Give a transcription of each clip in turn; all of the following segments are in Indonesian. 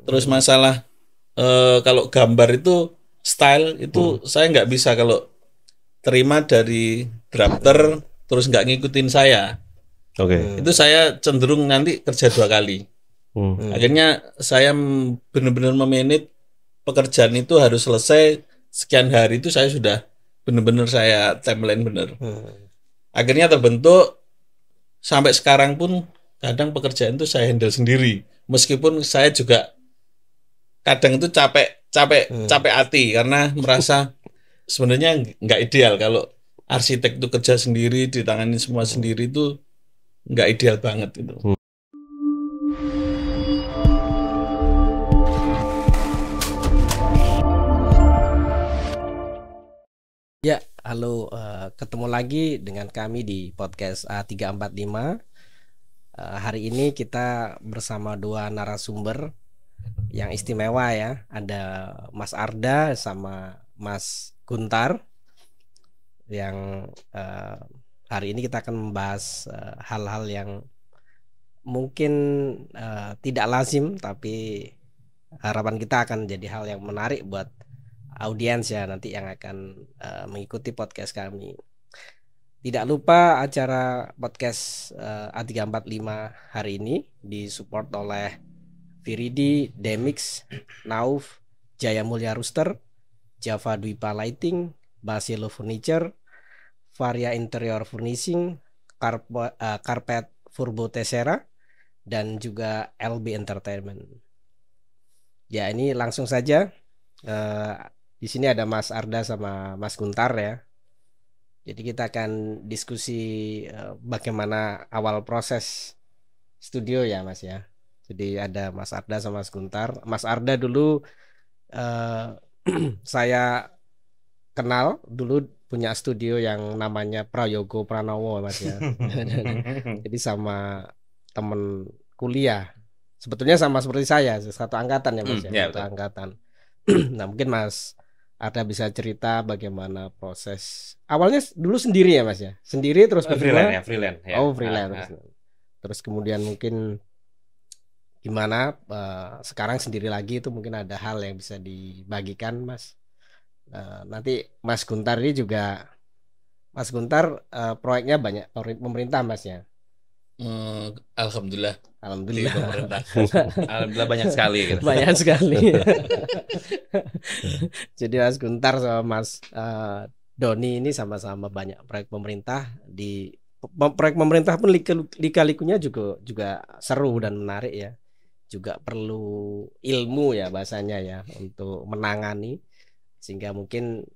Terus masalah kalau gambar itu style itu saya nggak bisa kalau terima dari drafter terus nggak ngikutin saya. Oke. Itu saya cenderung nanti kerja 2 kali. Akhirnya saya benar-benar memanage pekerjaan itu harus selesai sekian hari itu saya sudah benar-benar saya timeline benar. Akhirnya terbentuk sampai sekarang pun kadang pekerjaan itu saya handle sendiri. Meskipun saya juga kadang itu capek capek capek hati karena merasa sebenarnya nggak ideal kalau arsitek itu kerja sendiri ditangani semua sendiri itu nggak ideal banget itu. Ya, halo, ketemu lagi dengan kami di podcast A345. Hari ini kita bersama dua narasumber yang istimewa ya. Ada Mas Arda sama Mas Guntar yang hari ini kita akan membahas hal-hal yang mungkin tidak lazim, tapi harapan kita akan jadi hal yang menarik buat audiens ya nanti yang akan mengikuti podcast kami. Tidak lupa acara podcast A345 hari ini disupport oleh Viridi, Demix, Nauf, Jaya Mulia Rooster, Java Dwipa Lighting, Basilo Furniture, Varia Interior Furnishing, Carpet Furbo Tessera, dan juga LB Entertainment. Ya, ini langsung saja. Di sini ada Mas Arda sama Mas Guntar ya. Jadi kita akan diskusi bagaimana awal proses studio ya Mas ya. Jadi ada Mas Arda sama Mas Guntar. Mas Arda dulu saya kenal dulu punya studio yang namanya Prayogo Pranowo Mas ya. Jadi sama temen kuliah. Sebetulnya sama seperti saya, satu angkatan ya Mas ya, satu angkatan. Nah mungkin Mas Arda bisa cerita bagaimana proses awalnya dulu sendiri ya Mas ya, sendiri terus freelance ya. Oh freelance. Terus kemudian mungkin gimana sekarang sendiri lagi itu mungkin ada hal yang bisa dibagikan Mas. Nanti Mas Guntar ini juga Mas Guntar proyeknya banyak pemerintah Mas ya. Alhamdulillah. Alhamdulillah. Pemerintah. Alhamdulillah banyak sekali gitu. Banyak sekali. Jadi Mas Guntar sama Mas Doni ini sama-sama banyak proyek pemerintah. Di proyek pemerintah pun lika-likunya juga seru dan menarik ya. Juga perlu ilmu ya bahasanya ya untuk menangani, sehingga mungkin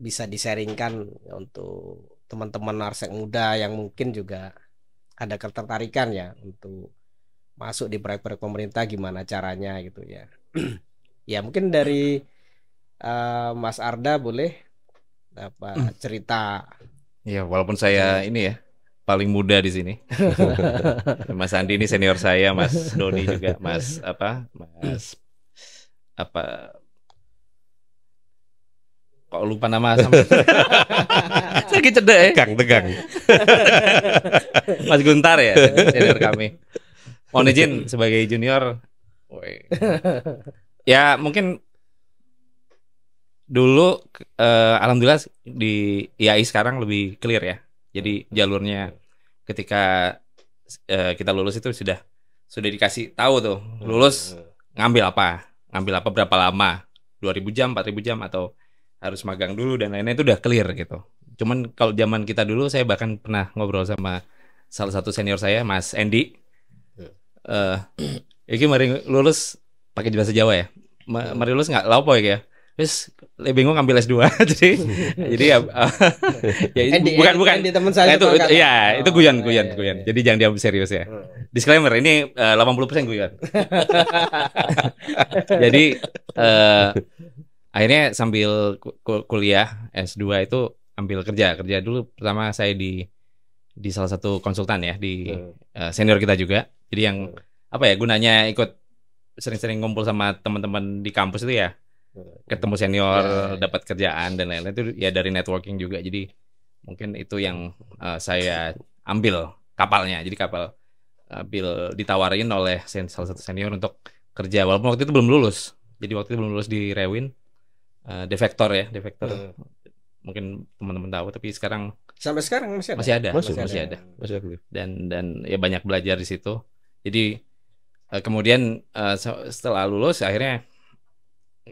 bisa disaringkan untuk teman-teman arsitek muda yang mungkin juga ada ketertarikan ya untuk masuk di proyek-proyek pemerintah, gimana caranya gitu ya. Ya mungkin dari Mas Arda boleh cerita. Ya walaupun saya ini ya paling muda di sini. Mas Andi ini senior saya, Mas Doni juga, Mas kok lupa nama sama. Sakit cedek ya. Tegang. Mas Guntar ya, senior kami. Mohon izin sebagai junior. Ya mungkin dulu alhamdulillah di IAI sekarang lebih clear ya. Jadi jalurnya ketika kita lulus itu sudah dikasih tahu tuh. Lulus ngambil apa berapa lama, 2.000 jam, 4.000 jam atau harus magang dulu dan lain-lain, itu udah clear gitu. Cuman kalau zaman kita dulu, saya bahkan pernah ngobrol sama salah satu senior saya, Mas Andy. Iki mari lulus pakai bahasa Jawa ya. Mari lulus nggak lapo ya. Terus lebih bingung ngambil S2. jadi ya bukan di teman saya itu ya, itu guyon. Jadi jangan diambil serius ya. Disclaimer, ini 80% guyon. Jadi akhirnya sambil kuliah S2 itu ambil kerja dulu. Pertama saya di salah satu konsultan ya, di senior kita juga. Jadi yang apa ya, gunanya ikut sering-sering ngumpul sama teman-teman di kampus itu ya, ketemu senior, dapat kerjaan dan lain-lain, itu ya dari networking juga. Jadi mungkin itu yang saya ambil kapalnya. Jadi kapal ditawarin oleh salah satu senior untuk kerja walaupun waktu itu belum lulus. Jadi waktu itu belum lulus di Rewin, Defektor ya, Defektor. Mungkin teman-teman tahu, tapi sekarang sampai sekarang masih ada. Masih ada. Dan ya banyak belajar di situ. Jadi kemudian setelah lulus akhirnya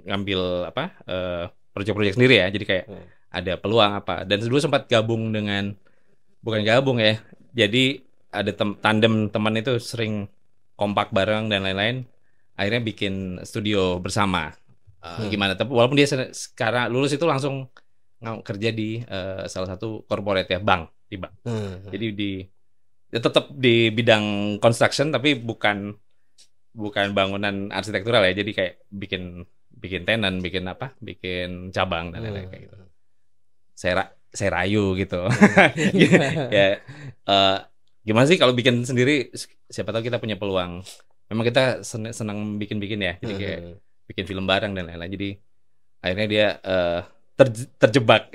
ngambil proyek-proyek sendiri ya. Jadi kayak ada peluang apa. Dan dulu sempat gabung dengan, bukan gabung ya. Jadi ada tandem teman itu sering kompak bareng dan lain-lain. Akhirnya bikin studio bersama. Gimana? Tapi walaupun dia sekarang lulus itu langsung kerja di salah satu corporate ya, di bank. Jadi dia tetap di bidang construction tapi bukan bangunan arsitektural ya. Jadi kayak bikin tenan, bikin cabang dan lain-lain kayak gitu. Saya rayu gitu. Ya gimana sih kalau bikin sendiri, siapa tahu kita punya peluang. Memang kita senang bikin-bikin ya. Jadi kayak bikin film bareng dan lain-lain. Jadi akhirnya dia terjebak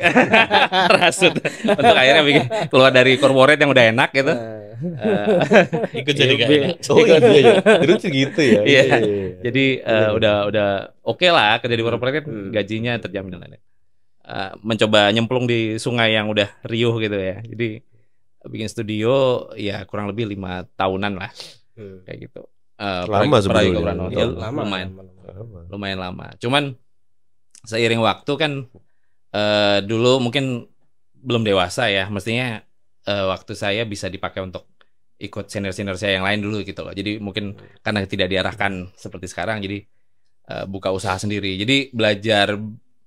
rasut untuk akhirnya keluar dari corporate yang udah enak gitu. Ikut jadi gak enak. Terus gitu ya. Iya. Jadi udah oke lah kerja di corporate kan, gajinya terjamin dan lain-lain. Mencoba nyemplung di sungai yang udah riuh gitu ya. Jadi bikin studio ya kurang lebih 5 tahunan lah. Kayak gitu. Lama sebetulnya. Ya, lumayan lama. Cuman seiring waktu kan dulu mungkin belum dewasa ya. Mestinya waktu saya bisa dipakai untuk ikut senior-senior saya yang lain dulu gitu loh. Jadi mungkin karena tidak diarahkan seperti sekarang, jadi buka usaha sendiri. Jadi belajar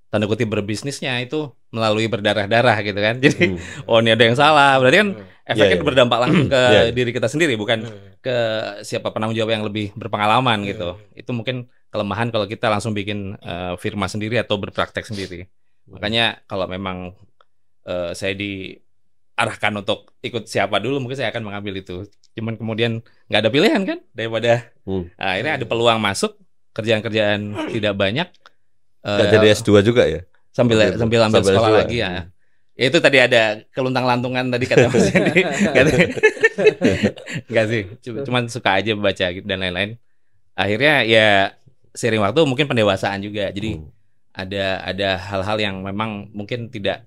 tanda kutip berbisnisnya itu melalui berdarah-darah gitu kan. Jadi ini ada yang salah. Berarti kan efeknya berdampak langsung ke diri kita sendiri, bukan ke siapa penanggung jawab yang lebih berpengalaman gitu. Itu mungkin kelemahan kalau kita langsung bikin firma sendiri atau berpraktek sendiri. Makanya kalau memang saya diarahkan untuk ikut siapa dulu, mungkin saya akan mengambil itu. Cuman kemudian nggak ada pilihan kan, daripada akhirnya ada peluang masuk, kerjaan-kerjaan tidak banyak. Jadi S2 juga ya? Sambil ambil sekolah lagi ya. Ya itu tadi ada keluntang-lantungan tadi kata Mas Hendy. Enggak sih, cuman suka aja baca dan lain-lain. Akhirnya ya seiring waktu mungkin pendewasaan juga. Jadi ada hal-hal yang memang mungkin tidak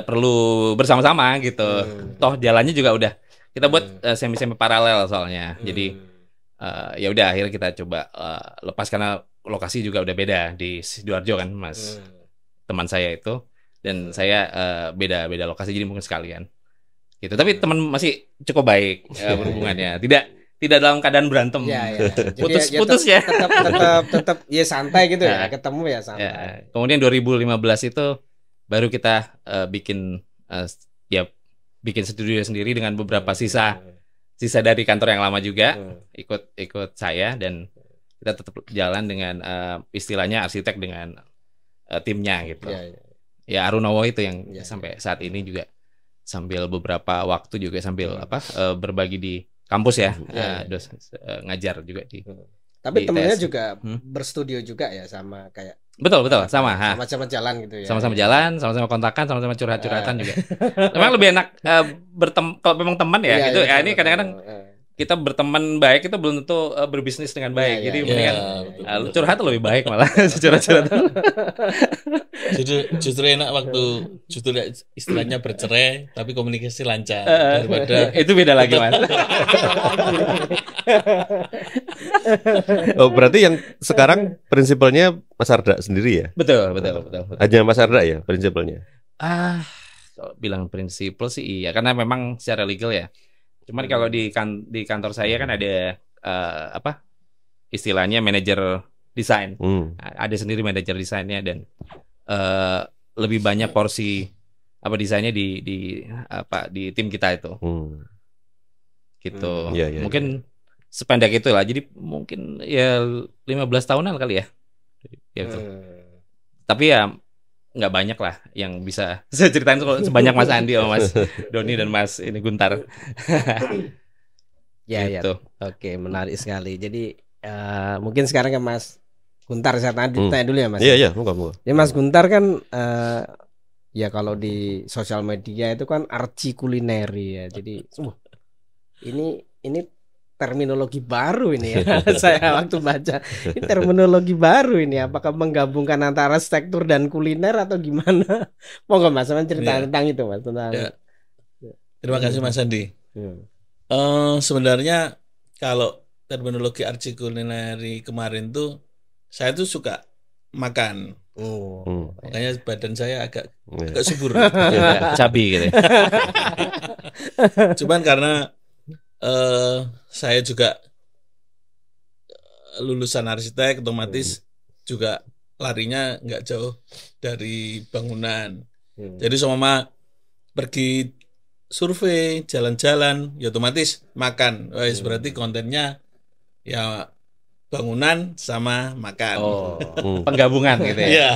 perlu bersama-sama gitu. Toh jalannya juga udah kita buat semi-semi paralel soalnya. Jadi ya udah akhirnya kita coba lepas karena lokasi juga udah beda di Sidoarjo kan Mas teman saya itu, dan saya beda lokasi jadi mungkin sekalian gitu. Tapi teman masih cukup baik berhubungannya, tidak dalam keadaan berantem. Putus ya tetap ya santai gitu ya, ketemu ya santai. Ya. Kemudian 2015 itu baru kita bikin studio sendiri dengan beberapa sisa dari kantor yang lama juga, ikut saya, dan kita tetap jalan dengan istilahnya arsitek dengan timnya gitu. Ya Arunowo itu yang sampai saat ini juga sambil beberapa waktu juga sambil berbagi di kampus ya, ngajar juga di. Tapi temennya juga berstudio juga ya, sama kayak. Betul sama. Sama-sama jalan gitu ya. Sama-sama jalan, sama-sama kontakan, sama-sama curhat-curhatan juga. Memang lebih enak kalau memang teman ya gitu. Ya ini kadang-kadang kita berteman baik itu belum tentu berbisnis dengan baik. Jadi mendingan curhat lebih baik malah curhat-curhat. Justru enak waktu istilahnya bercerai tapi komunikasi lancar daripada itu beda lagi Mas. Oh, berarti yang sekarang prinsipalnya Mas Arda sendiri ya? Betul. Hanya Mas Arda ya prinsipalnya? Kalau bilang prinsipal sih iya, karena memang secara legal ya. Cuman kalau di kantor saya kan ada istilahnya manajer desain. Ada sendiri manajer desainnya, dan lebih banyak porsi desainnya di tim kita itu. Gitu. Mungkin sependek itu lah. Jadi mungkin ya 15 tahunan kali ya. Gitu. Tapi ya nggak banyak lah yang bisa saya ceritain sebanyak Mas Andi sama Mas Doni dan Mas ini Guntar. Gitu. Oke, menarik sekali. Jadi mungkin sekarang ke Mas Guntar, saya tanya dulu ya Mas. Iya, moga. Ya Mas Guntar kan ya kalau di sosial media itu kan arci kulineri ya. Jadi ini terminologi baru ini ya. Saya waktu baca ini terminologi baru ini. Apakah menggabungkan antara arsitektur dan kuliner atau gimana? Monggo Mas, cerita tentang itu Mas, tentang. Ya. Terima kasih Mas Andi. Hmm. Sebenarnya kalau terminologi arsi kulineri kemarin tuh saya tuh suka makan. Makanya badan saya agak subur. Cabi gitu. Cuman karena saya juga lulusan arsitek, otomatis juga larinya nggak jauh dari bangunan. Jadi sama pergi survei, jalan-jalan, ya otomatis makan. Berarti kontennya ya bangunan sama makan. Penggabungan gitu ya. Iya.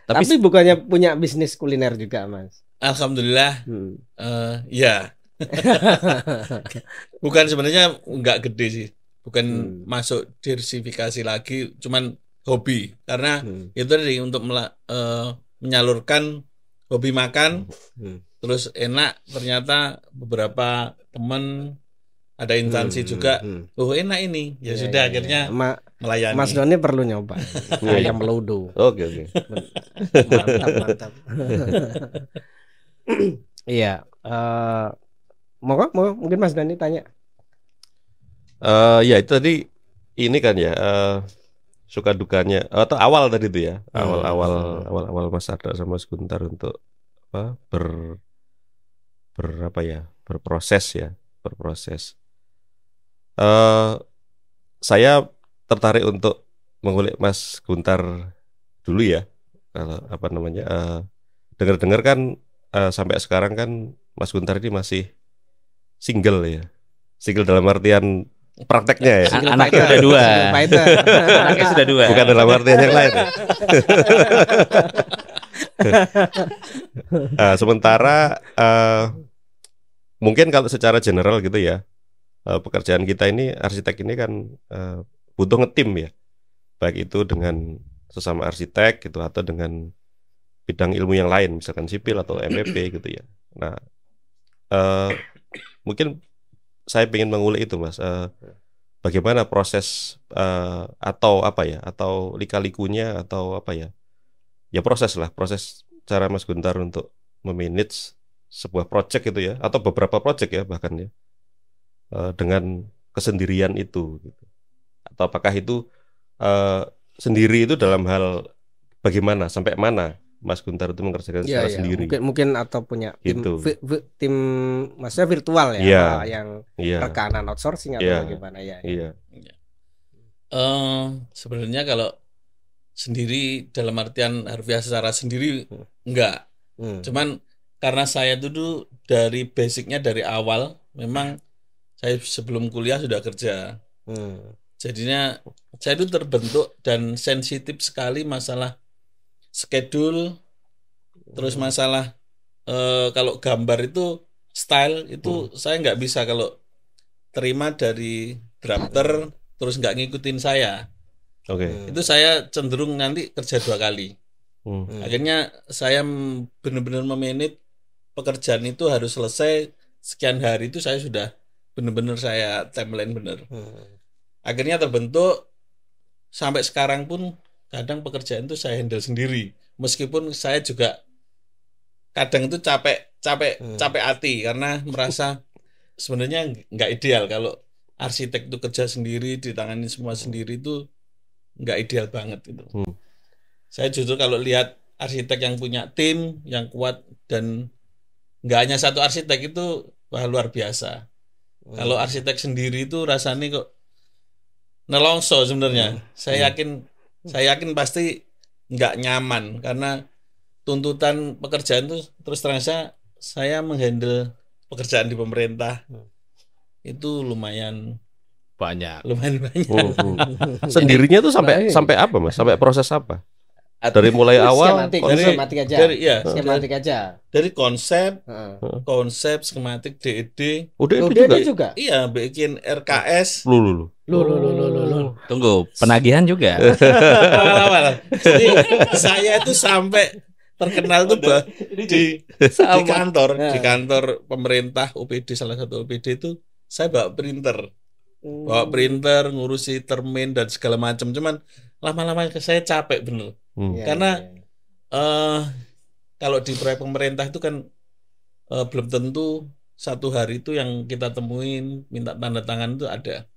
Tapi bukannya punya bisnis kuliner juga Mas? Alhamdulillah. Ya. Bukan, sebenarnya nggak gede sih. Bukan masuk diversifikasi lagi, cuman hobi. Karena itu tadi untuk menyalurkan hobi makan. Terus enak, ternyata beberapa teman ada instansi juga. Enak ini. Ya sudah akhirnya melayani. Mas Doni perlu nyoba ayam melodo. Oke. Mantap. Iya. Mau mungkin Mas Dani tanya. Ya itu tadi ini kan ya suka dukanya atau awal tadi itu ya, awal Mas Arda sama Mas Guntar untuk berproses. Saya tertarik untuk mengulik Mas Guntar dulu ya. Kalau dengar-dengar kan sampai sekarang kan Mas Guntar ini masih single ya. Single dalam artian prakteknya ya. Anaknya sudah 2. Anaknya sudah 2. Bukan dalam artian yang lain. Sementara mungkin kalau secara general gitu ya, pekerjaan kita ini arsitek ini kan butuh ngetim ya. Baik itu dengan sesama arsitek gitu atau dengan bidang ilmu yang lain, misalkan sipil atau MEP gitu ya. Nah, mungkin saya ingin mengulik itu Mas, bagaimana proses atau lika-likunya atau proses cara Mas Guntar untuk memanage sebuah project itu ya, atau beberapa project ya bahkan ya, dengan kesendirian itu gitu. Atau apakah itu sendiri itu dalam hal bagaimana, sampai mana Mas Guntar itu mengerjakan secara sendiri. Mungkin atau punya tim, gitu. Tim maksudnya virtual ya, yang rekanan outsourcing atau bagaimana ya. Sebenarnya kalau sendiri dalam artian harfiah secara sendiri enggak. Cuman karena saya dulu dari basicnya dari awal memang saya sebelum kuliah sudah kerja. Jadinya saya itu terbentuk dan sensitif sekali masalah schedule, terus masalah kalau gambar itu style itu saya nggak bisa kalau terima dari drafter terus nggak ngikutin saya. Itu saya cenderung nanti kerja 2 kali. Akhirnya saya benar-benar memanage pekerjaan itu harus selesai sekian hari, itu saya sudah benar-benar saya timeline benar. Akhirnya terbentuk sampai sekarang pun kadang pekerjaan itu saya handle sendiri, meskipun saya juga kadang itu capek hati karena merasa sebenarnya nggak ideal kalau arsitek itu kerja sendiri, ditangani semua sendiri, itu nggak ideal banget itu. Saya justru kalau lihat arsitek yang punya tim yang kuat dan nggak hanya satu arsitek itu luar biasa. Kalau arsitek sendiri itu rasanya kok nelongso sebenarnya. Saya yakin pasti nggak nyaman karena tuntutan pekerjaan itu terus terang saya menghandle pekerjaan di pemerintah itu lumayan banyak. Sendirinya tuh sampai apa Mas? Sampai proses apa? Dari mulai awal skematik aja. Dari konsep, skematik, DED. DED juga. Iya, bikin RKS. Lu. Tunggu, penagihan juga. Awal-awal. Jadi saya itu sampai terkenal tuh di kantor pemerintah UPD, salah satu UPD itu saya bawa printer, ngurusi termin dan segala macam. Cuman lama-lama saya capek bener. Karena kalau di proyek pemerintah itu kan belum tentu satu hari itu yang kita temuin minta tanda tangan itu ada.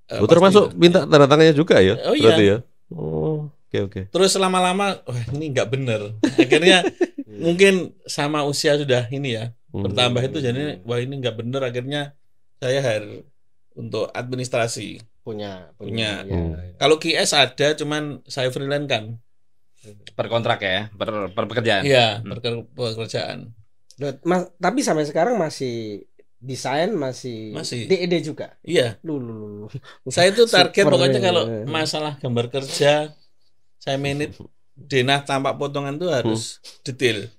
Termasuk minta tanda tangannya juga ya? Oh berarti iya. Ya? Oh, oke. Terus lama-lama, wah ini nggak bener. Akhirnya mungkin sama usia sudah ini ya bertambah itu, jadi wah ini nggak bener. Akhirnya saya hire untuk administrasi. Punya. Ya. Ya. Kalau QS ada, cuman saya freelance kan. Per kontrak ya, per pekerjaan. Iya, pekerjaan. Tapi sampai sekarang masih desain masih DED juga. Iya. Dulu. Saya itu target pokoknya kalau masalah gambar kerja saya manage denah tampak potongan itu harus detail.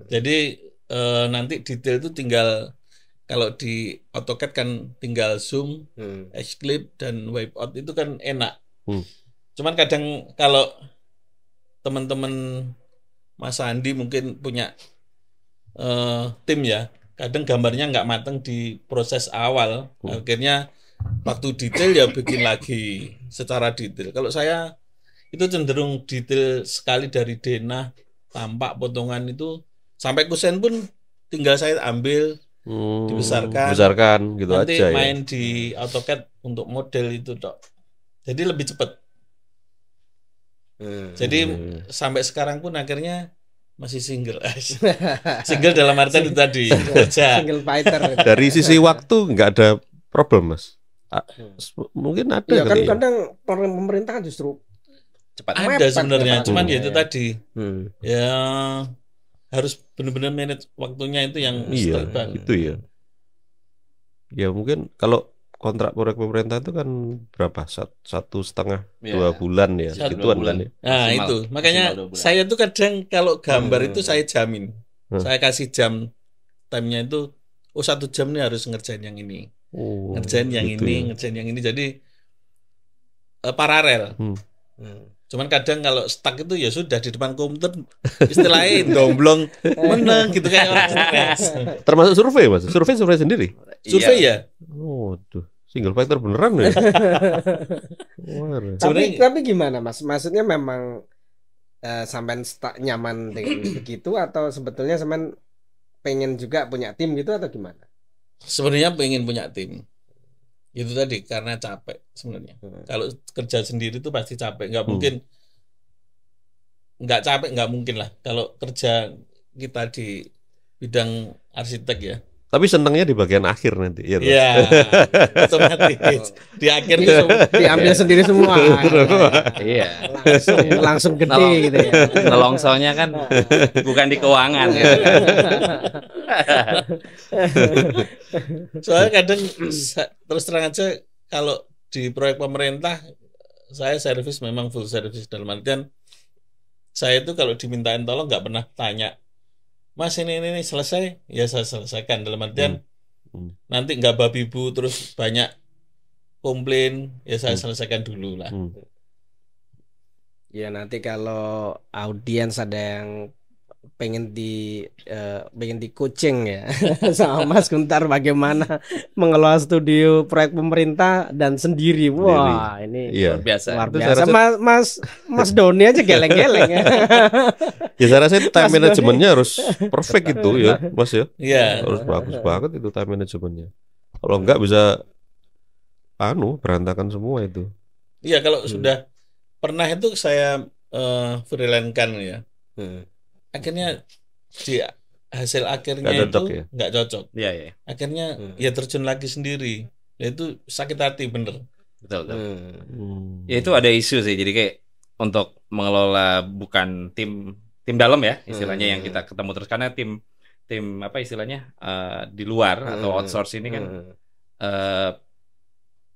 Jadi nanti detail itu tinggal kalau di AutoCAD kan tinggal zoom, X-clip dan wipeout itu kan enak. Cuman kadang kalau teman-teman Mas Andi mungkin punya tim ya, kadang gambarnya nggak matang di proses awal, akhirnya waktu detail ya bikin lagi secara detail. Kalau saya itu cenderung detail sekali dari denah, tampak, potongan itu sampai kusen pun tinggal saya ambil, dibesarkan gitu nanti aja main ya. di AutoCAD untuk model itu dok. Jadi lebih cepat. Jadi sampai sekarang pun akhirnya masih single. Single dalam artian itu tadi kerja. Single fighter. Dari sisi waktu nggak ada problem mas. Mungkin ada ya kan kali kadang pemerintah kan justru cepat. Ada sebenarnya, cuman ya itu ya. tadi ya harus benar-benar manage waktunya itu yang iya banget. itu ya. Ya mungkin kalau kontrak proyek pemerintah itu kan berapa? 1,5 2 bulan ya, segituan kan ya. Nah Maksimal, itu makanya saya tuh kadang kalau gambar itu saya jamin, saya kasih jam time-nya itu 1 jam nih harus ngerjain yang ini, ngerjain yang gitu ini, ya. ngerjain yang ini, jadi paralel. Cuman kadang kalau stuck itu ya sudah di depan komputer istilahnya domblong menang gitu kayak orang stres. Termasuk survei mas, survei sendiri. Survei ya. Oh, tuh single fighter beneran ya. Tapi gimana mas? Maksudnya memang sampean nyaman dengan begitu atau sebetulnya sampean pengen juga punya tim gitu atau gimana? Sebenarnya pengen punya tim. Itu tadi karena capek sebenarnya. Kalau kerja sendiri itu pasti capek. Nggak mungkin nggak capek, nggak mungkin lah. Kalau kerja kita di bidang arsitek ya. Tapi senangnya di bagian akhir nanti. Ya, otomatis di akhir itu diambil sendiri semua. Iya. Langsung gede gitu ya. Nelongsonya kan bukan di keuangan. Ya. Soalnya kadang terus terang aja kalau di proyek pemerintah saya servis memang full service, dalam artian saya itu kalau dimintain tolong nggak pernah tanya mas ini selesai ya saya selesaikan, dalam artian nanti nggak babi bu terus banyak komplain ya saya selesaikan dulu lah. Ya nanti kalau audiens ada yang pengen di coaching ya sama Mas Guntar bagaimana mengelola studio proyek pemerintah dan sendiri. Wah ini luar biasa. Luar biasa. Mas Doni aja geleng-geleng ya. Ya saya rasa time manajemennya harus perfect itu ya Mas ya. Iya. Harus bagus banget itu time manajemennya. Kalau enggak bisa berantakan semua itu. Iya kalau sudah pernah itu saya freelance-kan ya. Akhirnya di hasil akhirnya itu nggak cocok. Iya. Akhirnya ya terjun lagi sendiri. Ya itu sakit hati bener. Betul. Ya itu ada isu sih. Jadi kayak untuk mengelola bukan tim dalam ya istilahnya yang kita ketemu terus, karena tim apa istilahnya di luar atau outsource ini kan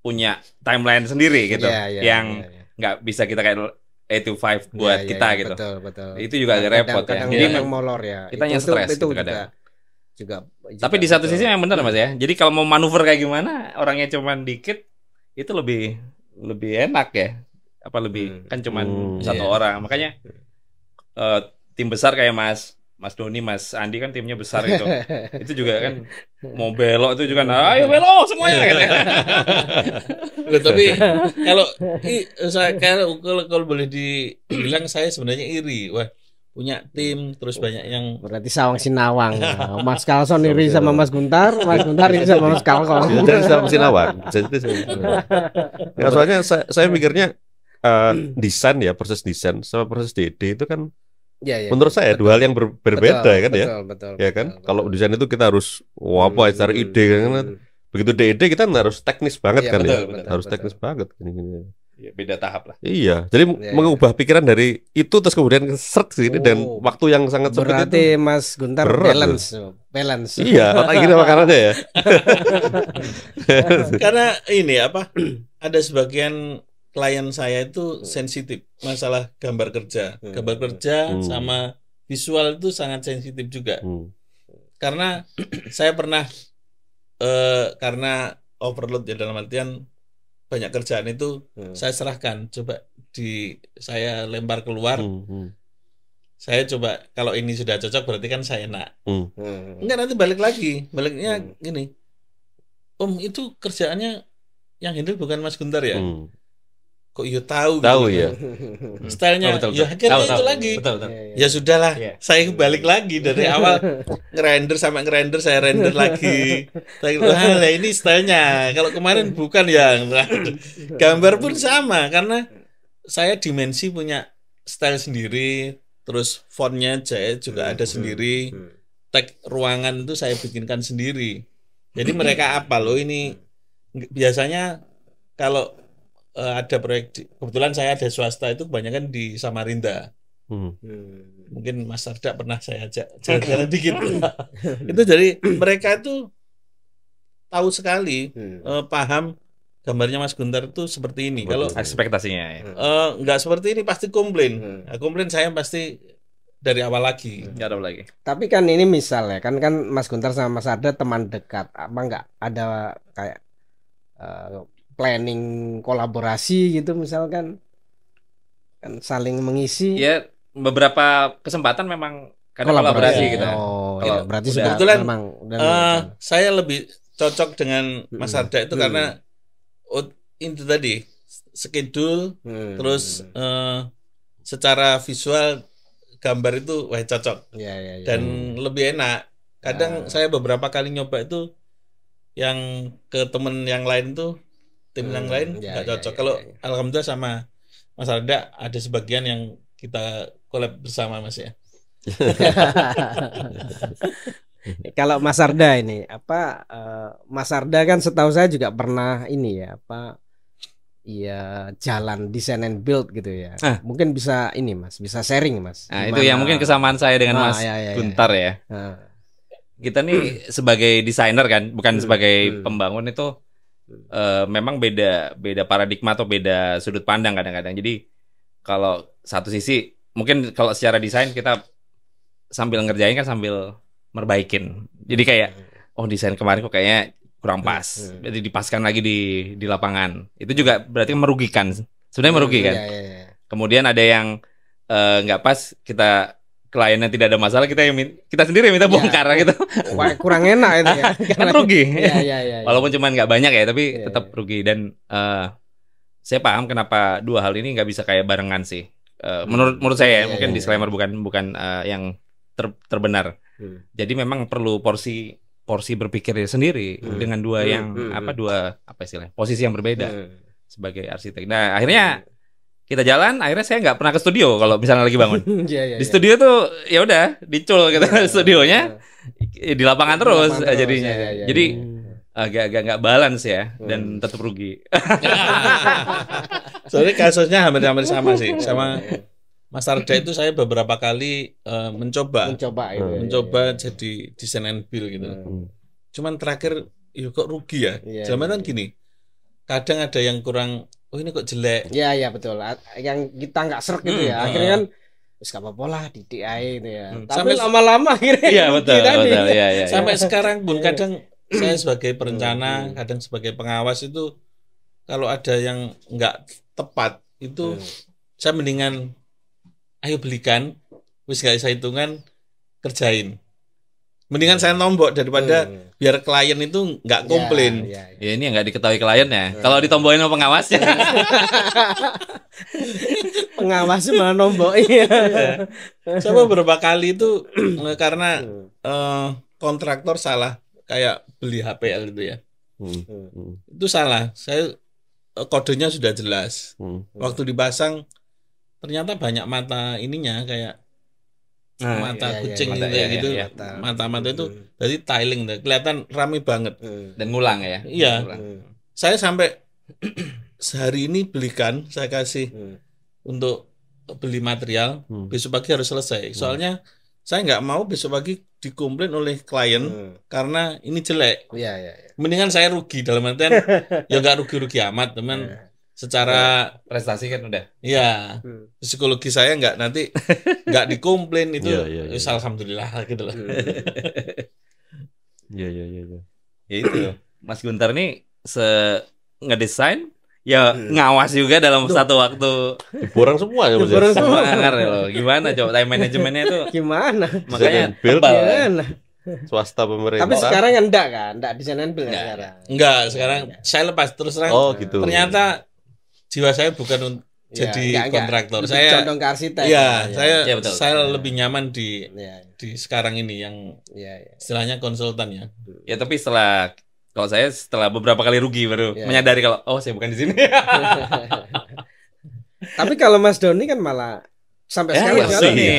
punya timeline sendiri gitu yang nggak bisa kita kayak 8 to 5 buat kita gitu. Betul. Itu juga agak repot ya. Jadi memang molor ya. Kita yang stres gitu kadang. Juga tapi di satu sisi yang benar Mas ya. Jadi kalau mau manuver kayak gimana, orangnya cuman dikit itu lebih enak ya. Apa lebih kan cuman satu orang. Makanya tim besar kayak Mas Mas Doni, Mas Andi kan timnya besar gitu. Itu juga kan mau belok itu juga, ayo belok semuanya gitu. Loh, tapi kalau boleh dibilang saya sebenarnya iri. Wah, punya tim terus banyak yang Berarti sawang sinawang. Mas Kalson iri sama Mas Guntar iri sama Mas Kalson. Dari sama Sinawang. Ya, soalnya saya mikirnya desain ya, proses desain sama proses DD itu kan Ya, menurut saya dua hal yang berbeda betul, kan ya. Betul, Ya kan? betul. Kalau desain itu kita harus apa secara ide kan. Begitu DD kita harus teknis banget Iya, kan ya. betul, Harus betul. teknis banget gini-gini. Ya, beda tahap lah. Iya, jadi Iya, mengubah pikiran dari itu terus kemudian seret sini dan Oh, waktu yang sangat sempit berarti itu. Mas Guntar berat balance. Iya, otak gini makanannya ya. karena ini ada sebagian klien saya itu sensitif masalah gambar kerja. Gambar kerja sama visual itu sangat sensitif juga. Karena saya pernah karena overload ya, dalam artian banyak kerjaan itu saya serahkan, coba saya lempar keluar. Saya coba, kalau ini sudah cocok berarti kan saya enak. Enggak, nanti baliknya gini, Om, itu kerjaannya yang handle bukan Mas Guntar ya? Kok you tahu gitu. Ya. Stylenya Betul. ya akhirnya Tahu. itu lagi. Betul. Ya sudahlah, Iya. saya balik lagi dari awal ngerender saya render lagi. Wah, ini stylenya. Kalau kemarin bukan ya. Gambar pun sama, karena saya dimensi punya style sendiri, terus fontnya saya juga ada sendiri. Tag ruangan itu saya bikinkan sendiri. Jadi mereka apa loh ini, biasanya kalau ada proyek kebetulan saya ada swasta itu kebanyakan di Samarinda. Mungkin Mas Sarda pernah saya ajak jalan-jalan dikit. Itu jadi mereka itu tahu sekali, paham gambarnya Mas Guntar itu seperti ini. Kalau Ekspektasinya ya. nggak seperti ini pasti komplain. Komplain saya pasti dari awal lagi. Nggak ada lagi. Tapi kan ini misal ya, kan Mas Guntar sama Mas Arda teman dekat. Apa nggak ada kayak planning kolaborasi gitu misalkan, kan saling mengisi. Ya, beberapa kesempatan memang karena kolaborasi gitu. Oh, Kalau berarti udah- sudah Kebetulan, memang saya lebih cocok dengan Mas Arda itu karena itu tadi schedule, terus secara visual gambar itu cocok. Ya. Dan lebih enak. Kadang saya beberapa kali nyoba itu yang ke temen yang lain tuh, tim yang lain nggak cocok. Kalau alhamdulillah sama Mas Arda ada sebagian yang kita collab bersama, Mas ya. Kalau Mas Arda ini Mas Arda kan setahu saya juga pernah ini ya jalan design and build gitu ya. Mungkin bisa ini Mas, bisa sharing Mas. Nah, itu yang mungkin kesamaan saya dengan Mas Guntar ya. Kita nih sebagai desainer kan, bukan sebagai pembangun itu memang beda paradigma atau beda sudut pandang kadang-kadang. Jadi kalau satu sisi mungkin kalau secara desain kita sambil ngerjain kan sambil merbaikin. Jadi kayak desain kemarin kok kayaknya kurang pas. Jadi dipaskan lagi di lapangan. Itu juga berarti merugikan. Sebenarnya merugikan. Kemudian ada yang nggak pas, kliennya tidak ada masalah, kita sendiri yang minta bongkar gitu. Kurang enak itu ya. Kan rugi. Iya. Walaupun cuman nggak banyak ya, tapi tetap rugi. Dan saya paham kenapa dua hal ini nggak bisa kayak barengan sih. Menurut saya mungkin disclaimer bukan yang terbenar. Jadi memang perlu porsi berpikir sendiri dengan dua istilahnya, posisi yang berbeda sebagai arsitek. Nah akhirnya kita jalan, akhirnya saya nggak pernah ke studio kalau misalnya lagi bangun. Di studio tuh ya udah dicul gitu studionya di lapangan terus jadinya. Jadi agak nggak balance ya, dan tetap rugi. Soalnya kasusnya hampir sama sih, sama Mas Arda itu saya beberapa kali mencoba jadi design and build gitu. Cuman terakhir kok rugi ya. Zaman kan gini, kadang ada yang kurang, ini kok jelek. Iya betul. Yang kita nggak serk gitu ya. Akhirnya kan wis gak apa-apa lah di DI itu ya. Tapi Sampai lama-lama akhirnya iya betul. Iya. Sampai sekarang pun kadang saya sebagai perencana, kadang sebagai pengawas itu kalau ada yang nggak tepat itu saya mendingan ayo belikan, wis gak bisa hitungan, kerjain. Mendingan saya nombok daripada biar klien itu nggak komplain. Ya. Ya ini yang nggak diketahui kliennya. Kalau ditombokin sama pengawasnya. Pengawasnya malah nombok. Iya. Saya beberapa kali itu karena kontraktor salah kayak beli HPL itu ya. Itu salah. Saya kodenya sudah jelas. Waktu dipasang ternyata banyak mata ininya kayak mata kucing gitu. Mata-mata itu jadi tiling deh. Kelihatan rame banget. Dan ngulang ya. Iya. Saya sampai sehari ini belikan, saya kasih untuk beli material, besok pagi harus selesai. Soalnya saya nggak mau besok pagi dikomplain oleh klien karena ini jelek. Iya. Mendingan saya rugi dalam artian ya nggak rugi-rugi amat, teman. Secara prestasi kan udah. Iya. Psikologi saya nanti nggak dikomplain itu. Alhamdulillah gitu loh. Iya. Ya itu. Mas Guntar nih ngedesain ya ngawas juga dalam satu waktu. Diborong semua ya Mas. Diborong semua. Loh. Gimana coba time manajemennya itu? Gimana? Makanya Gimana? Swasta pemerintah. Tapi sekarang kan enggak desain and build sekarang. Enggak, sekarang saya lepas terus terang. Oh gitu. Ternyata jiwa saya bukan jadi kontraktor. Saya condong ke arsitek. Iya, betul. Saya lebih nyaman di sekarang ini yang istilahnya konsultan ya. Ya tapi kalau saya setelah beberapa kali rugi baru menyadari kalau saya bukan di sini. Tapi kalau Mas Doni kan malah sampai sekarang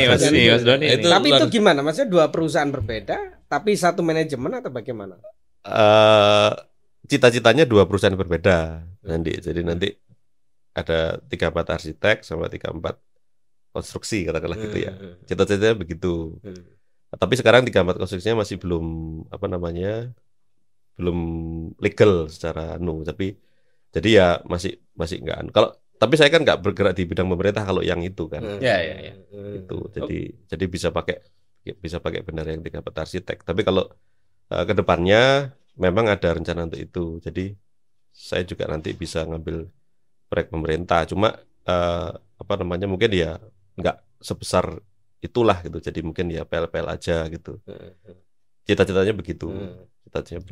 Mas Doni. Tapi itu gimana? Maksudnya dua perusahaan berbeda tapi satu manajemen atau bagaimana? Cita-citanya dua perusahaan berbeda nanti. Jadi nanti ada 34 arsitek sama 34 konstruksi katakanlah gitu ya. Cita-citanya begitu. Tapi sekarang 34 konstruksinya masih belum belum legal secara tapi jadi ya masih enggak. Tapi saya kan nggak bergerak di bidang pemerintah kalau yang itu kan. Ya. Itu. Jadi bisa pakai benar yang 34 arsitek. Tapi kalau ke depannya memang ada rencana untuk itu. Jadi saya juga nanti bisa ngambil proyek pemerintah, cuma mungkin ya nggak sebesar itulah gitu, jadi mungkin ya PL-PL aja gitu. Cita-citanya begitu.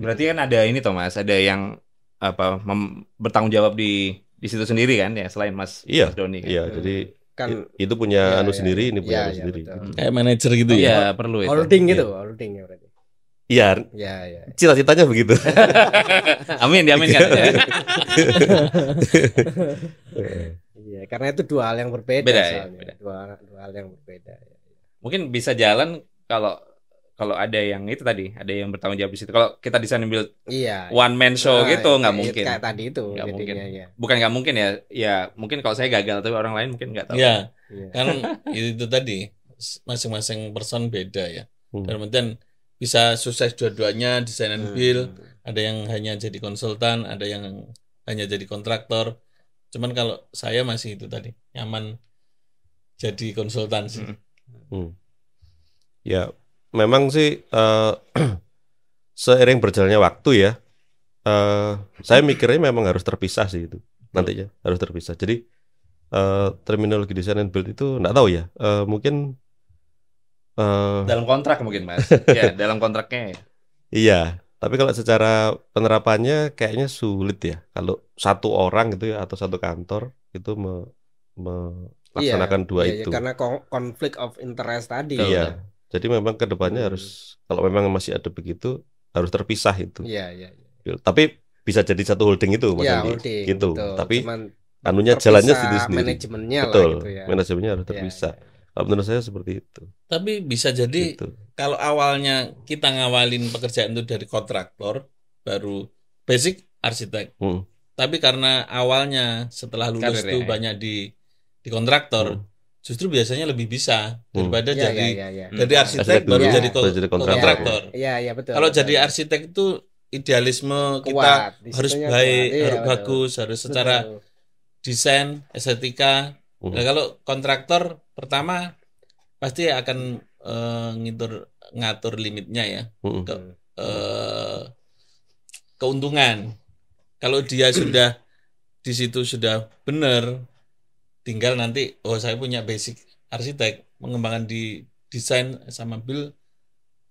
Berarti kan ada ini Thomas, ada yang bertanggung jawab di situ sendiri kan ya, selain Mas Doni kan? Iya, jadi kan itu punya sendiri, ini punya sendiri. Betul. Kayak manajer gitu ya. Iya, perlu itu. Holding gitu, holding ya berarti. Iya. Cita-citanya begitu. Amin, diaminkan. Iya, karena itu dua hal yang berbeda. Beda. Dua hal yang berbeda. Mungkin bisa jalan kalau ada yang itu tadi, ada yang bertanggung jawab di situ. Kalau kita desain build one man show gitu nggak mungkin. Kayak tadi itu. Nggak mungkin. Bukan nggak mungkin ya. Ya mungkin kalau saya gagal, tapi orang lain mungkin nggak tahu. Iya. Kan itu tadi masing-masing person beda ya. Dan kemudian bisa sukses dua-duanya desain and build. Ada yang hanya jadi konsultan, ada yang hanya jadi kontraktor. Cuman kalau saya masih itu tadi nyaman jadi konsultan sih. Ya memang sih seiring berjalannya waktu ya, saya mikirnya memang harus terpisah sih itu nantinya harus terpisah. Jadi terminologi desain and build itu nggak tahu ya, mungkin dalam kontrak mungkin Mas. Ya, dalam kontraknya ya. Iya, tapi kalau secara penerapannya kayaknya sulit ya. Kalau satu orang gitu ya atau satu kantor itu melaksanakan dua itu. Karena konflik of interest tadi. Iya. Jadi memang kedepannya harus, kalau memang masih ada begitu, harus terpisah itu. Iya. Tapi bisa jadi satu holding itu, Mas Andi. Gitu. Betul. Tapi cuman anunya jalannya sendiri-sendiri. Manajemennya betul. Lah gitu ya. Manajemennya harus terpisah. Kalau menurut saya seperti itu. Tapi bisa jadi kalau awalnya kita ngawalin pekerjaan itu dari kontraktor, baru basic arsitek. Tapi karena awalnya setelah lulus itu banyak di kontraktor, justru biasanya lebih bisa daripada dari arsitek baru jadi kontraktor. Iya, betul. Kalau jadi arsitek itu idealisme kita harus baik, harus bagus, harus secara desain, estetika. Nah, kalau kontraktor pertama pasti akan ngatur limitnya ya, keuntungan. Kalau dia sudah di situ sudah benar, tinggal nanti saya punya basic arsitek, mengembangkan di desain sama build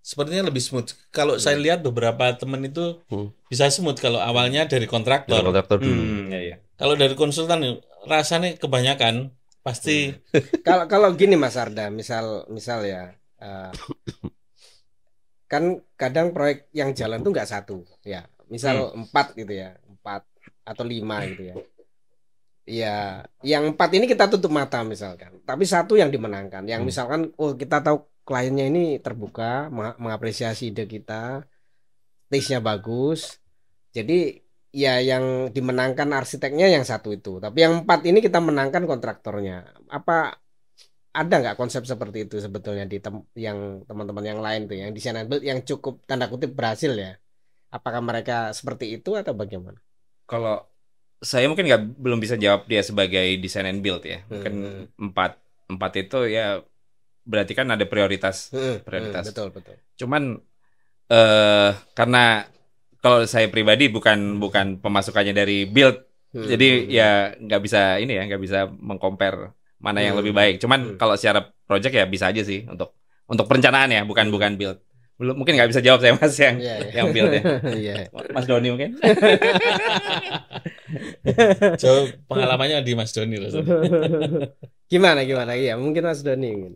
sepertinya lebih smooth. Kalau saya lihat beberapa teman itu bisa smooth kalau awalnya dari kontraktor. Kontraktor dulu. Iya. Kalau dari konsultan rasanya kebanyakan pasti. Kalau gini Mas Arda, misal ya, kan kadang proyek yang jalan tuh nggak satu, ya. Misal 4 gitu ya, 4 atau 5 gitu ya. Ya, yang 4 ini kita tutup mata misalkan, tapi satu yang dimenangkan. Yang misalkan, kita tahu kliennya ini terbuka, mengapresiasi ide kita, taste-nya bagus. Jadi ya yang dimenangkan arsiteknya yang satu itu, tapi yang 4 ini kita menangkan kontraktornya. Apa ada nggak konsep seperti itu sebetulnya di yang teman-teman yang lain tuh, yang design and build yang cukup tanda kutip berhasil ya? Apakah mereka seperti itu atau bagaimana? Kalau saya mungkin belum bisa jawab dia sebagai design and build ya. Mungkin 4 itu ya berarti kan ada prioritas. Betul. Cuman karena kalau saya pribadi bukan pemasukannya dari build, jadi ya nggak bisa mengcompare mana yang lebih baik. Cuman kalau secara project ya bisa aja sih untuk perencanaan ya, bukan build. Belum, mungkin nggak bisa jawab saya Mas yang build ya. Mas Doni mungkin. Jauh pengalamannya di Mas Doni. Gimana? Iya, mungkin Mas Doni.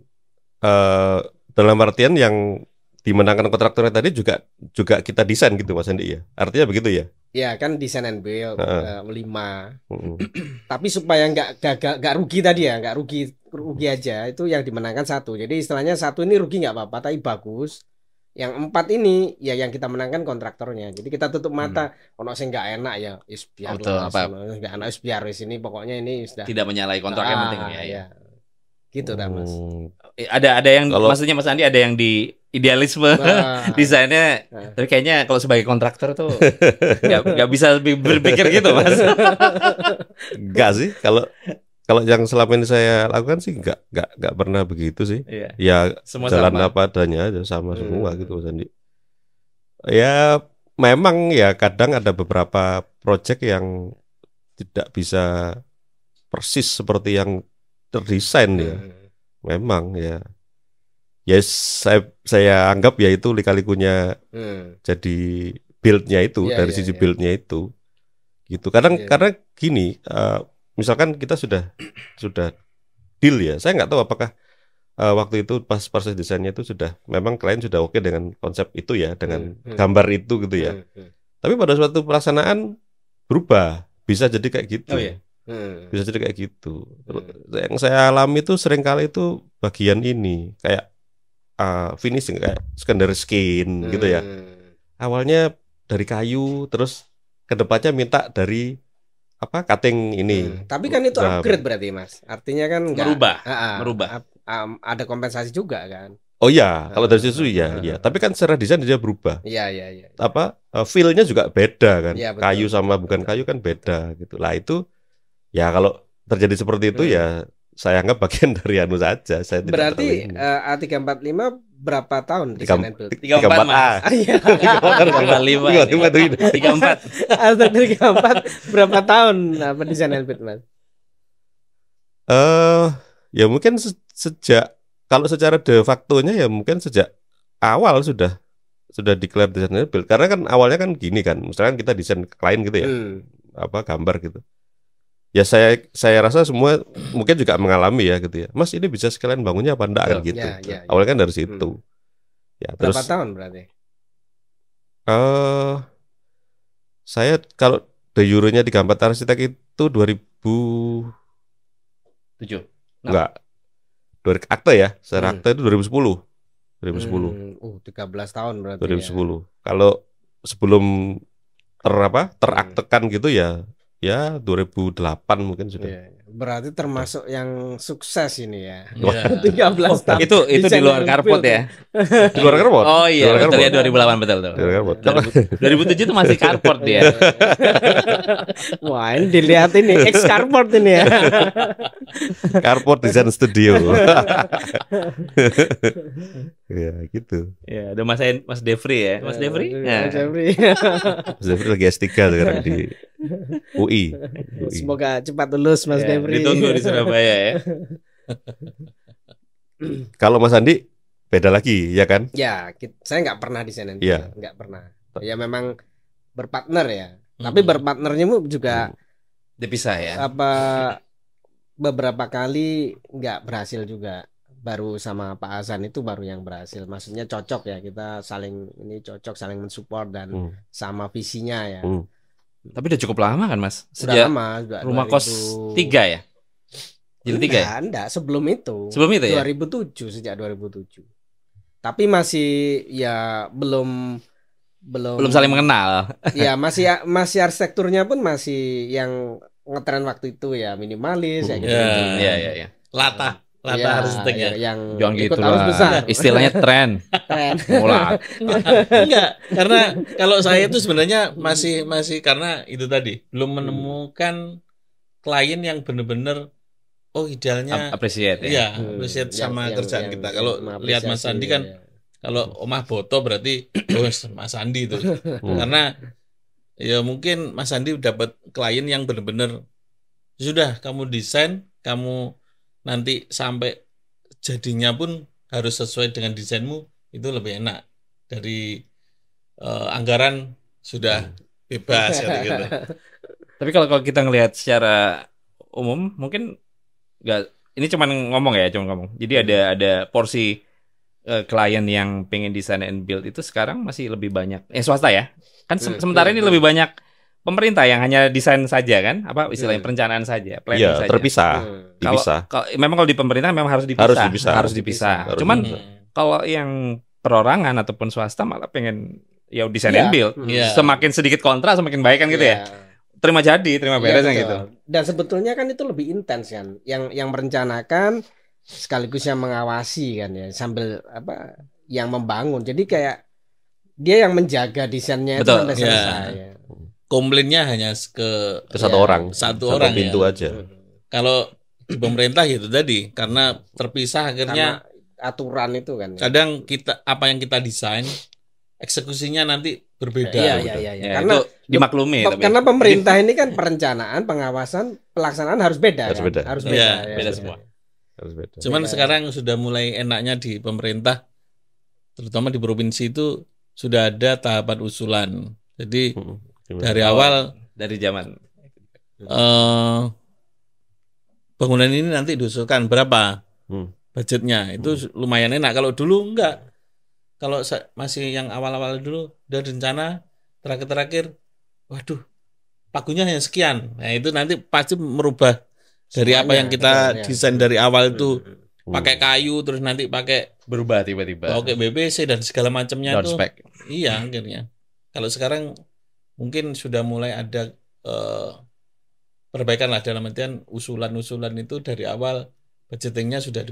Dalam artian yang dimenangkan kontraktornya tadi juga kita desain gitu Mas Andi ya. Artinya begitu ya? Ya kan desain and build 5. Tapi supaya nggak rugi tadi ya, nggak rugi aja, itu yang dimenangkan satu. Jadi istilahnya satu ini rugi nggak apa-apa, tapi bagus. Yang 4 ini ya yang kita menangkan kontraktornya. Jadi kita tutup mata. Ono sing nggak enak ya, biar nggak enak biar di sini. Pokoknya ini sudah tidak menyalahi kontrak yang penting ya. Gitu dah Mas. Ada yang maksudnya Mas Andi ada yang di idealisme desainnya, tapi kayaknya kalau sebagai kontraktor tuh nggak bisa berpikir gitu Mas. Enggak sih, kalau yang selama ini saya lakukan sih nggak pernah begitu sih. Ya semua jalan sama. Apa adanya aja sama semua gitu Mas Andi. Ya memang ya kadang ada beberapa project yang tidak bisa persis seperti yang terdesain ya. Memang ya. Saya anggap ya itu lika-likunya jadi build-nya itu dari sisi build-nya itu. Gitu. Karena gini, misalkan kita sudah deal ya. Saya nggak tahu apakah waktu itu pas proses desainnya itu memang klien sudah oke dengan konsep itu ya, dengan gambar itu gitu ya. Tapi pada suatu pelaksanaan berubah, bisa jadi kayak gitu. Bisa jadi kayak gitu. Yang saya alami itu seringkali itu bagian ini kayak finishing kayak secondary skin gitu ya. Awalnya dari kayu, terus kedepannya minta dari cutting ini. Tapi kan itu upgrade berarti Mas. Artinya kan merubah. Ada kompensasi juga kan. Oh iya, kalau dari situ iya. Tapi kan secara desain dia berubah. Iya. Feel-nya juga beda kan. Ya, betul, kayu sama bukan kayu kan beda gitu. Lah itu ya kalau terjadi seperti itu ya saya anggap bagian dari anu saja. Saya berarti A345 berapa tahun desain and build? 34 Mas. 34. A344 berapa tahun desain and build Mas? Ya mungkin sejak, kalau secara de facto-nya ya mungkin sejak awal sudah declare desain and build. Karena kan awalnya kan gini kan, misalkan kita desain klien gitu ya, gambar gitu. Ya saya rasa semua mungkin juga mengalami ya gitu ya. Mas ini bisa sekalian bangunnya apa enggak kan gitu. Awalnya kan dari situ. Ya, berapa tahun berarti? Saya kalau de jure-nya di Gambar Arsitek itu 2007. Enggak. Akte ya. Secara akte itu 2010. 13 tahun berarti. 2010. Ya. Kalau sebelum teraktekan gitu ya 2008 mungkin sudah. Berarti termasuk yang sukses ini ya. 13 tahun. Itu di luar karpot ya. Di luar karpot. Oh iya, betul ya 2008 betul tuh. 2007 itu masih karpot dia. Wah, ini dilihat ini ex karpot ini ya. Karpot Design Studio. Ya gitu. Ya, ada Mas Devri ya. Mas Devri? Mas Devri lagi S3 sekarang di UI. Semoga cepat lulus Mas Devri. Ditunggu di Surabaya ya. Kalau Mas Andi beda lagi, ya kan? Ya, saya nggak pernah desain and Iya. build, nggak pernah. Ya memang berpartner ya. Tapi berpartnernya juga Dipisah ya. apa beberapa kali nggak berhasil juga. Baru sama Pak Hasan itu baru yang berhasil. Maksudnya cocok ya, kita saling ini cocok, saling mensupport dan sama visinya ya. Tapi udah cukup lama kan Mas? Sudah Sejak lama, sudah Rumah Kos 3 ya? Jilid 3 ya? Enggak, sebelum itu. Sebelum itu ya? 2007, sejak 2007. Tapi masih ya belum saling mengenal. Ya masih arsitekturnya pun masih yang ngetren waktu itu ya, minimalis ya gitu. Iya. Lata Ya, arsiteknya. yang Jangan ikut gitu arus lah. besar. Istilahnya tren. Mulai. Enggak, karena kalau saya itu sebenarnya masih karena itu tadi belum menemukan klien yang benar-benar idealnya Appreciate ya. iya, appreciate sama kerjaan kita. Kalau lihat Mas Andi kan kalau Omah Boto berarti Mas Andi itu. Karena ya mungkin Mas Andi dapat klien yang benar-benar sudah kamu desain, kamu nanti sampai jadinya pun harus sesuai dengan desainmu, itu lebih enak dari anggaran sudah bebas gitu. Tapi kalau kita ngelihat secara umum mungkin nggak, ini cuma ngomong. Jadi ada porsi klien yang pengen desain and build itu sekarang masih lebih banyak swasta ya. Kan sementara ini lebih banyak pemerintah yang hanya desain saja kan, apa istilahnya perencanaan saja, planning saja. Terpisah. Kalau memang kalau di pemerintah memang harus dipisah. Cuman kalau yang perorangan ataupun swasta malah pengen ya desain and build. Semakin sedikit kontrak semakin baik kan gitu ya. Terima beres kan gitu. Dan sebetulnya kan itu lebih intens kan. Yang merencanakan sekaligus yang mengawasi kan ya, sambil yang membangun. Jadi kayak dia yang menjaga desainnya itu sampai selesai ya. Komplainnya hanya ke satu orang pintu aja. Kalau di pemerintah gitu tadi karena terpisah akhirnya karena aturan itu kan. Kadang apa yang kita desain eksekusinya nanti berbeda. Iya. Karena dimaklumi. Karena pemerintah ini kan perencanaan, pengawasan, pelaksanaan harus beda. Harus beda semua. Cuman sekarang sudah mulai enaknya di pemerintah, terutama di provinsi itu sudah ada tahapan usulan. Jadi dari awal dari zaman bangunan ini nanti diusulkan berapa budgetnya, itu lumayan enak. Kalau dulu enggak, kalau masih yang awal-awal dulu udah rencana terakhir, waduh pagunya hanya sekian. Nah itu nanti pasti merubah dari apa yang kita desain dari awal itu pakai kayu terus nanti pakai berubah tiba-tiba pakai BBC dan segala macamnya tuh. Iya akhirnya. Kalau sekarang mungkin sudah mulai ada perbaikan lah, dalam artian usulan-usulan itu dari awal budgetingnya sudah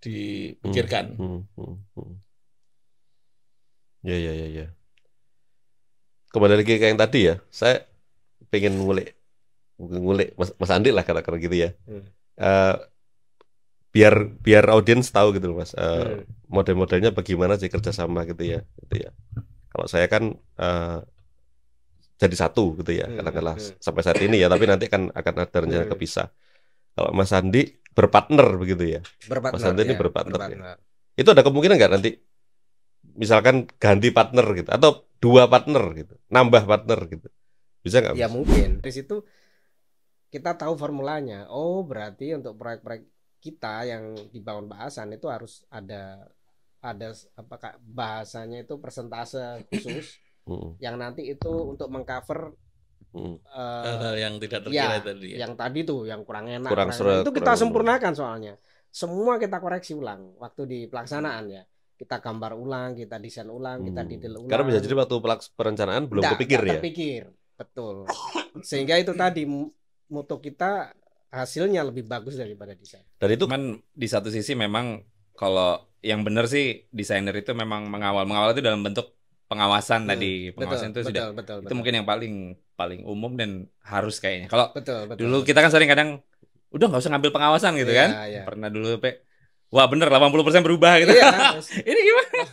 dipikirkan. Ya. Kembali lagi ke yang tadi ya, saya pengen ngulik Mas Andi lah kata-kata gitu ya. Biar audiens tahu gitu loh Mas, model-modelnya bagaimana sih kerjasama gitu ya. Kalau saya kan jadi satu gitu ya, katakanlah sampai saat ini ya, tapi nanti akan ada rencana kepisah. Kalau Mas Andi berpartner begitu ya, Mas Andi ini berpartner. Ya. Itu ada kemungkinan nggak nanti misalkan ganti partner gitu, atau dua partner gitu, nambah partner gitu, bisa nggak? Ya mungkin dari situ kita tahu formulanya. Oh berarti untuk proyek-proyek kita yang dibangun Pak Hasan itu harus ada apakah bahasanya itu persentase khusus yang nanti itu untuk mengcover hal yang tidak terkira tadi. Yang tadi tuh yang kurang enak, seret, itu kita sempurnakan soalnya. Semua kita koreksi ulang waktu di pelaksanaan ya. Kita gambar ulang, kita desain ulang, kita detail ulang. Karena bisa jadi waktu perencanaan belum terpikir. Betul. Sehingga itu tadi mutu kita hasilnya lebih bagus daripada desain. Dan itu kan di satu sisi memang kalau yang benar sih desainer itu memang mengawal itu dalam bentuk pengawasan tadi. Pengawasan itu sudah itu mungkin yang paling umum dan harus kayaknya. Kalau dulu kita kan sering kadang udah nggak usah ngambil pengawasan gitu kan. Pernah dulu wah bener 80% berubah gitu. Iya. Ini gimana?